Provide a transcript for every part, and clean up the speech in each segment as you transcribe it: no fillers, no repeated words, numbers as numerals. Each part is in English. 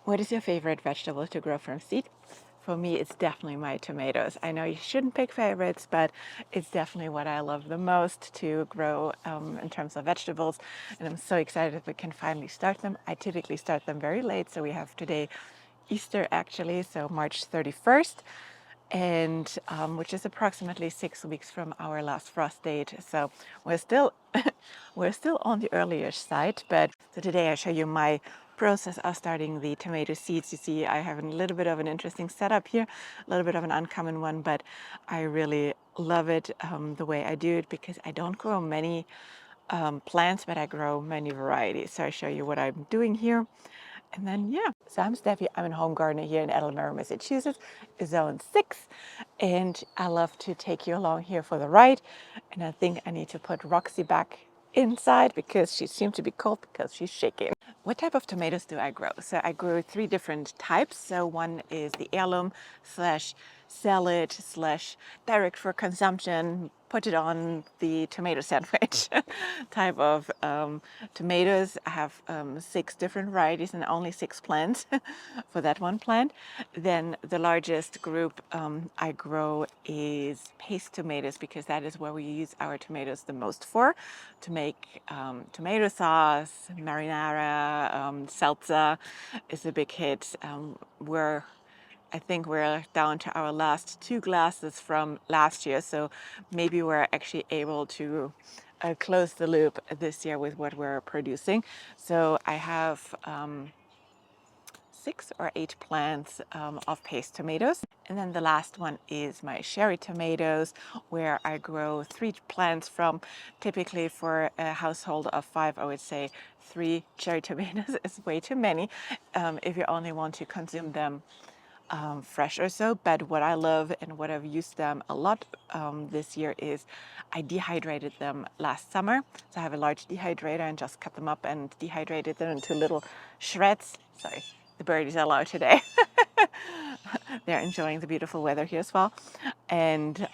What is your favorite vegetable to grow from seed? For me, it's definitely my tomatoes. I know you shouldn't pick favorites, but it's definitely what I love the most to grow in terms of vegetables. And I'm so excited that we can finally start them. I typically start them very late, so we have today Easter actually, so March 31st, and which is approximately 6 weeks from our last frost date. So we're still we're still on the earlier side. But so today I show you my process of starting the tomato seeds. You see, I have a little bit of an interesting setup here, a little bit of an uncommon one, but I really love it the way I do it because I don't grow many plants, but I grow many varieties. So I show you what I'm doing here. And then, yeah, so I'm Steffi. I'm a home gardener here in Elmira, Massachusetts, zone 6. And I love to take you along here for the ride. And I think I need to put Roxy back inside because she seems to be cold because she's shaking. What type of tomatoes do I grow? So I grow 3 different types. So one is the heirloom slash salad slash direct for consumption, put it on the tomato sandwich type of tomatoes. I have 6 different varieties and only 6 plants for that one plant. Then the largest group I grow is paste tomatoes because that is where we use our tomatoes the most for, to make tomato sauce, marinara, salsa is a big hit. I think we're down to our last 2 glasses from last year, so maybe we're actually able to close the loop this year with what we're producing. So I have 6 or 8 plants of paste tomatoes. And then the last one is my cherry tomatoes, where I grow 3 plants from. Typically for a household of 5, I would say 3 cherry tomatoes is way too many if you only want to consume them fresh or so. But what I love and what I've used them a lot this year is I dehydrated them last summer. So I have a large dehydrator and just cut them up and dehydrated them into little shreds. Sorry, the birdies are loud today. They're enjoying the beautiful weather here as well. And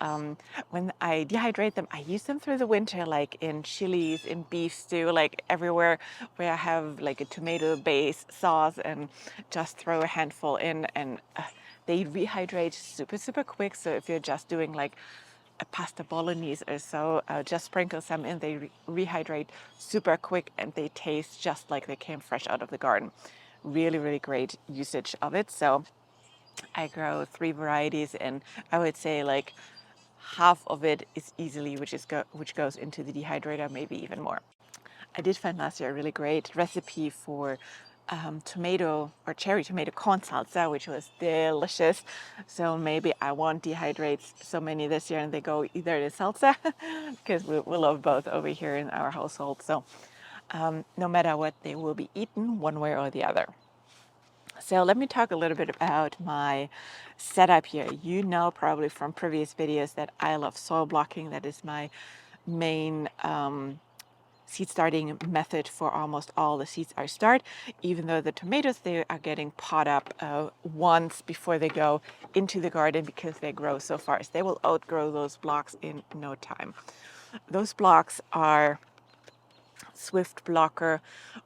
when I dehydrate them, I use them through the winter, like in chilies, in beef stew, like everywhere where I have like a tomato base sauce, and just throw a handful in, and they rehydrate super, super quick. So if you're just doing like a pasta bolognese or so, just sprinkle some in, they rehydrate super quick and they taste just like they came fresh out of the garden. Really, really great usage of it. So I grow 3 varieties, and I would say like half of it is easily which goes into the dehydrator, maybe even more. I did find last year a really great recipe for tomato or cherry tomato corn salsa, which was delicious. So maybe I won't dehydrate so many this year and they go either to salsa because we love both over here in our household. So no matter what, they will be eaten one way or the other. So let me talk a little bit about my setup here. You know probably from previous videos that I love soil blocking. That is my main seed starting method for almost all the seeds I start. Even though the tomatoes, they are getting pot up once before they go into the garden because they grow so fast. They will outgrow those blocks in no time. Those blocks are Swift Blocker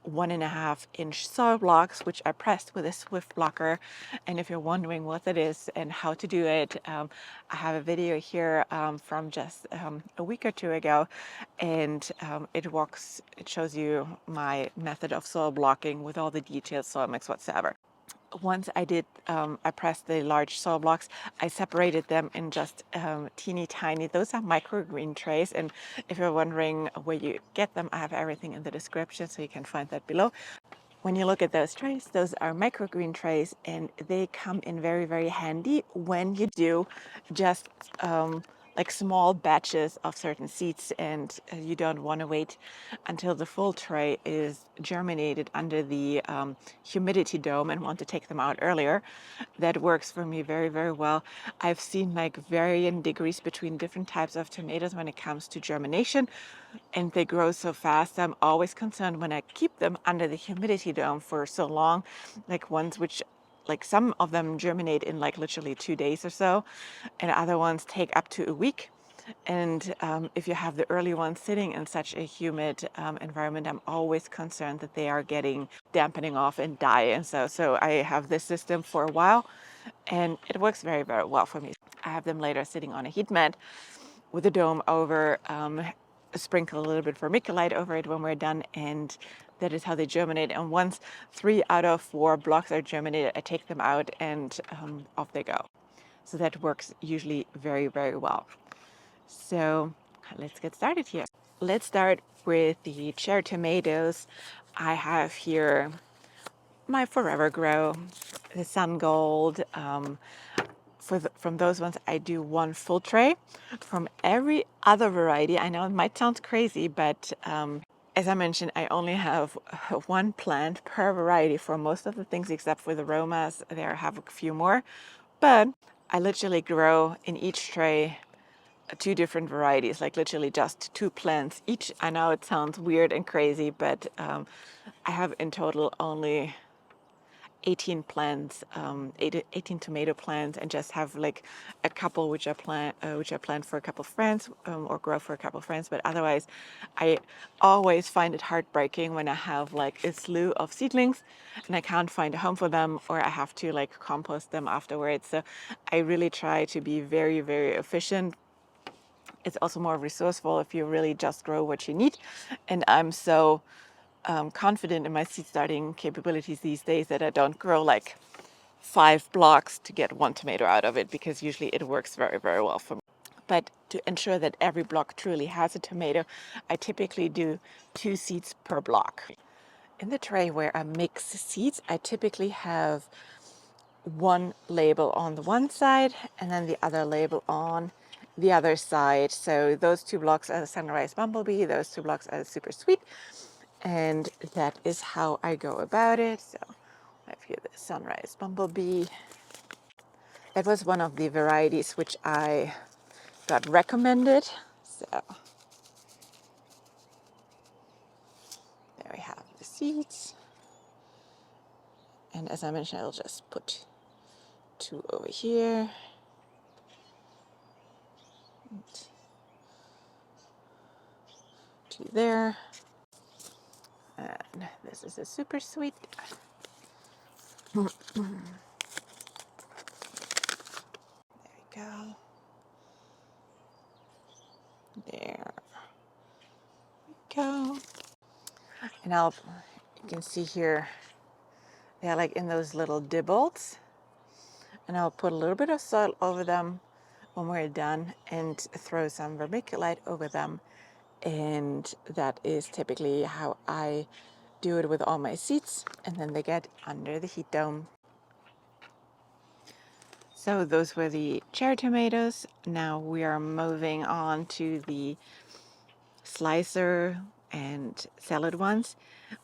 1.5-inch soil blocks, which are pressed with a Swift Blocker. And if you're wondering what that is and how to do it, I have a video here from just a week or 2 ago, and it shows you my method of soil blocking with all the detailed soil mix whatsoever. Once I pressed the large soil blocks, I separated them in just teeny tiny, those are microgreen trays. And if you're wondering where you get them, I have everything in the description, so you can find that below. When you look at those trays, those are microgreen trays, and they come in very, very handy when you do just like small batches of certain seeds, and you don't want to wait until the full tray is germinated under the humidity dome and want to take them out earlier. That works for me very, very well. I've seen like varying degrees between different types of tomatoes when it comes to germination, and they grow so fast. I'm always concerned when I keep them under the humidity dome for so long, like ones which, like some of them germinate in like literally 2 days or so, and other ones take up to a week. And if you have the early ones sitting in such a humid environment, I'm always concerned that they are getting dampening off and die. And so I have this system for a while, and it works very, very well for me. I have them later sitting on a heat mat with a dome over, sprinkle a little bit vermiculite over it when we're done, and that is how they germinate. And once 3 out of 4 blocks are germinated, I take them out and off they go. So that works usually very, very well. So let's get started here. Let's start with the cherry tomatoes. I have here my Forever Grow, the Sun Gold. From those ones, I do 1 full tray. From every other variety, I know it might sound crazy, but as I mentioned, I only have 1 plant per variety for most of the things except for the aromas. There I have a few more, but I literally grow in each tray 2 different varieties, like literally just 2 plants each. I know it sounds weird and crazy, but I have in total only 18 plants, 18 tomato plants, and just have like a couple which I plant for a couple of friends, or grow for a couple of friends. But otherwise, I always find it heartbreaking when I have like a slew of seedlings and I can't find a home for them, or I have to like compost them afterwards. So I really try to be very, very efficient. It's also more resourceful if you really just grow what you need. And I'm so confident in my seed starting capabilities these days that I don't grow like 5 blocks to get 1 tomato out of it, because usually it works very, very well for me. But to ensure that every block truly has a tomato, I typically do 2 seeds per block. In the tray where I mix seeds, I typically have 1 label on the one side and then the other label on the other side. So those 2 blocks are the Sunrise Bumblebee, those 2 blocks are Super Sweet, and that is how I go about it. So I have here the Sunrise Bumblebee. That was one of the varieties which I got recommended. So there we have the seeds. And as I mentioned, I'll just put 2 over here. And 2 there. And this is a Super Sweet. There we go. There we go. And you can see here, they're like in those little dibbles. And I'll put a little bit of soil over them when we're done and throw some vermiculite over them. And that is typically how I do it with all my seeds. And then they get under the heat dome. So those were the cherry tomatoes. Now we are moving on to the slicer and salad ones.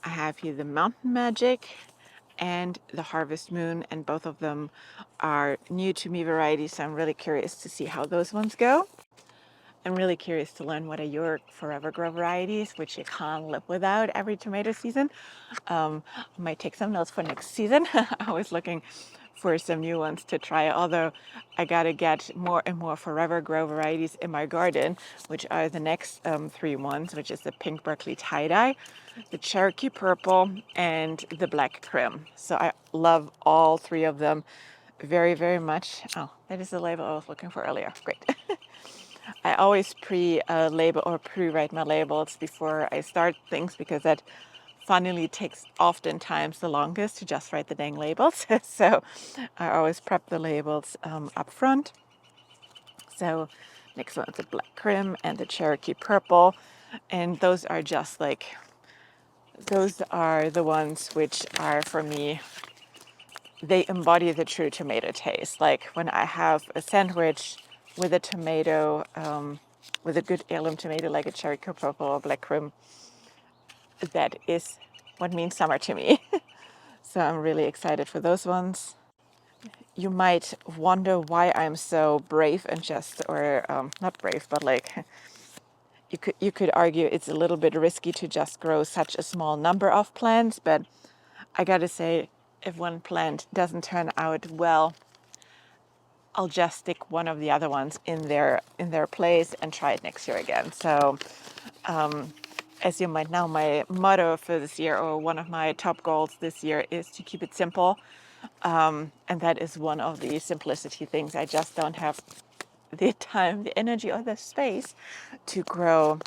I have here the Mountain Magic and the Harvest Moon, and both of them are new to me varieties, so I'm really curious to see how those ones go. I'm really curious to learn what are your Forever Grow varieties, which you can't live without every tomato season. I might take some notes for next season. I was looking for some new ones to try, although I gotta get more and more Forever Grow varieties in my garden, which are the next 3 ones, which is the Pink Berkeley Tie-Dye, the Cherokee Purple, and the Black Crim. So I love all 3 of them very, very much. Oh, that is the label I was looking for earlier. Great. I always pre-label or pre-write my labels before I start things, because that funnily takes oftentimes the longest to just write the dang labels. So I always prep the labels up front. So next one is the Black Crim and the Cherokee Purple. And those are just like, those are the ones which are for me, they embody the true tomato taste. Like when I have a sandwich with a tomato, with a good heirloom tomato like a Cherokee Purple or Black Crim, that is what means summer to me. So I'm really excited for those ones. You might wonder why I'm so brave and just, or not brave, but like you could argue it's a little bit risky to just grow such a small number of plants, but I gotta say, if one plant doesn't turn out well, I'll just stick one of the other ones in their place and try it next year again. So as you might know, my motto for this year, or one of my top goals this year, is to keep it simple. And that is one of the simplicity things. I just don't have the time, the energy, or the space to grow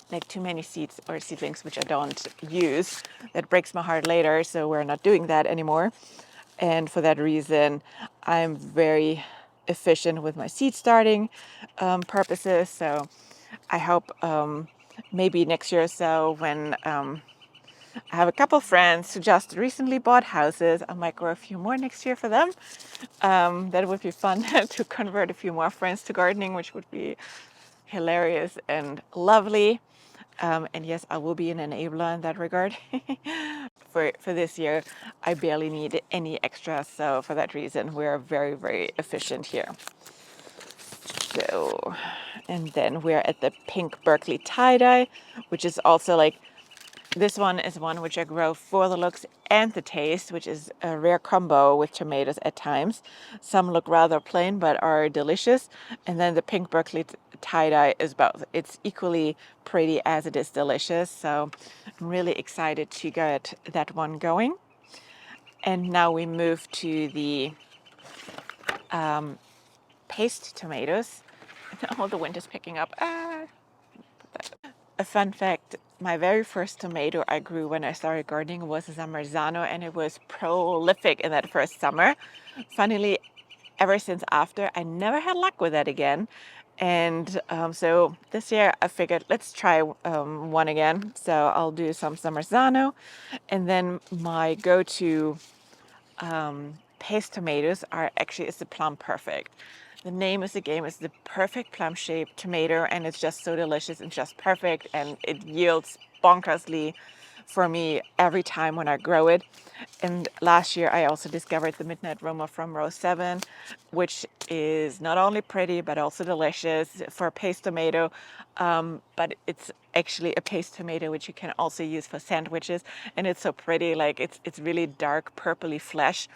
like too many seeds or seedlings which I don't use. That breaks my heart later, so we're not doing that anymore. And for that reason, I'm very efficient with my seed starting purposes. So I hope maybe next year or so, when I have a couple friends who just recently bought houses, I might grow a few more next year for them. That would be fun to convert a few more friends to gardening, which would be hilarious and lovely. And yes, I will be an enabler in that regard. For this year, I barely need any extras, so for that reason, we're very, very efficient here. So, and then we're at the pink Berkeley tie-dye, which is also like, this one is one which I grow for the looks and the taste, which is a rare combo with tomatoes at times. Some look rather plain but are delicious. And then the pink Berkeley tie-dye is both. It's equally pretty as it is delicious. So I'm really excited to get that one going. And now we move to the paste tomatoes. Oh, the wind is picking up. A fun fact, my very first tomato I grew when I started gardening was a Zammarzano, and it was prolific in that first summer. Funnily, ever since after, I never had luck with that again. And so this year I figured, let's try one again. So I'll do some Zammarzano, and then my go-to paste tomatoes are actually, is the Plum Perfect. The name of the game is the perfect plum shaped tomato, and it's just so delicious and just perfect, and it yields bonkersly for me every time when I grow it. And last year I also discovered the Midnight Roma from row 7, which is not only pretty but also delicious for a paste tomato. But it's actually a paste tomato which you can also use for sandwiches, and it's so pretty. Like it's really dark purpley flesh.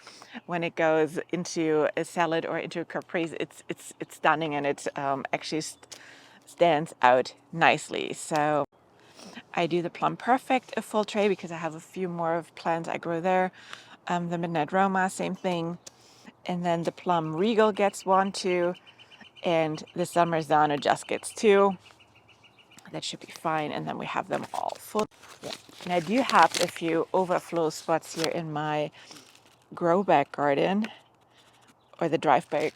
When it goes into a salad or into a caprese, it's stunning, and it actually stands out nicely. So I do the Plum Perfect, a full tray, because I have a few more of plants I grow there. The Midnight Roma, same thing. And then the Plum Regal gets one, too. And the Zammarzano just gets two. That should be fine. And then we have them all full. Yeah. And I do have a few overflow spots here in my grow bag garden, or the driveway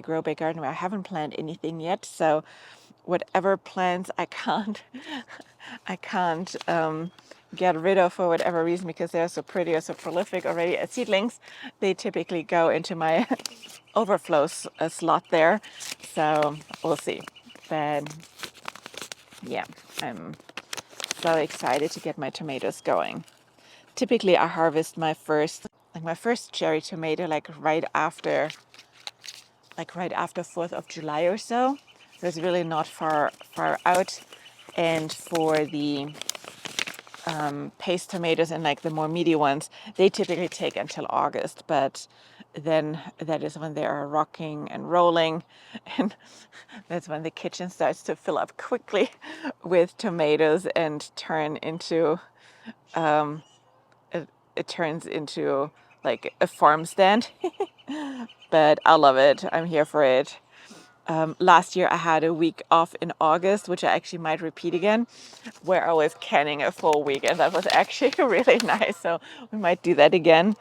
grow bag garden, where I haven't planted anything yet. So whatever plants I can't get rid of for whatever reason, because they're so pretty or so prolific already as seedlings, they typically go into my overflow slot there. So we'll see. But yeah, I'm so excited to get my tomatoes going. Typically I harvest my first cherry tomato right after 4th of July or so. So it's really not far out. And for the paste tomatoes and like the more meaty ones, they typically take until August, but then that is when they are rocking and rolling, and that's when the kitchen starts to fill up quickly with tomatoes and it turns into like a farm stand. But I love it. I'm here for it. Last year I had a week off in August, which I actually might repeat again, where I was canning a full week, and that was actually really nice. So we might do that again.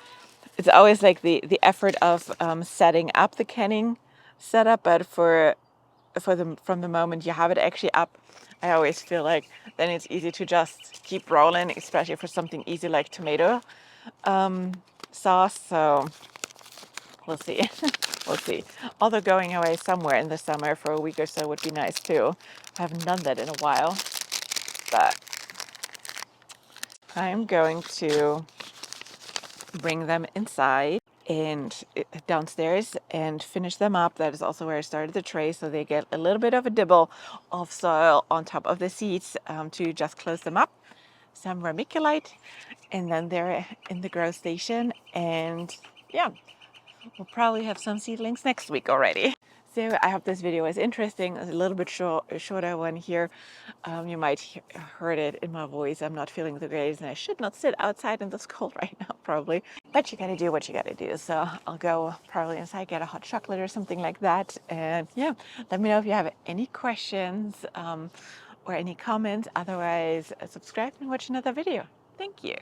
It's always like the effort of setting up the canning setup, but from the moment you have it actually up, I always feel like then it's easy to just keep rolling, especially for something easy like tomato sauce. So we'll see. We'll see. Although going away somewhere in the summer for a week or so would be nice too. I haven't done that in a while, but I'm going to bring them inside and downstairs and finish them up. That is also where I started the tray, so they get a little bit of a dibble of soil on top of the seeds to just close them up. Some vermiculite, and then they're in the grow station. And yeah, we'll probably have some seedlings next week already. So I hope this video was interesting. It's a little bit shorter one here. You might heard it in my voice. I'm not feeling the greatest, and I should not sit outside in this cold right now, probably. But you gotta do what you gotta do. So I'll go probably inside, get a hot chocolate or something like that. And yeah, let me know if you have any questions or any comments. Otherwise, subscribe and watch another video. Thank you.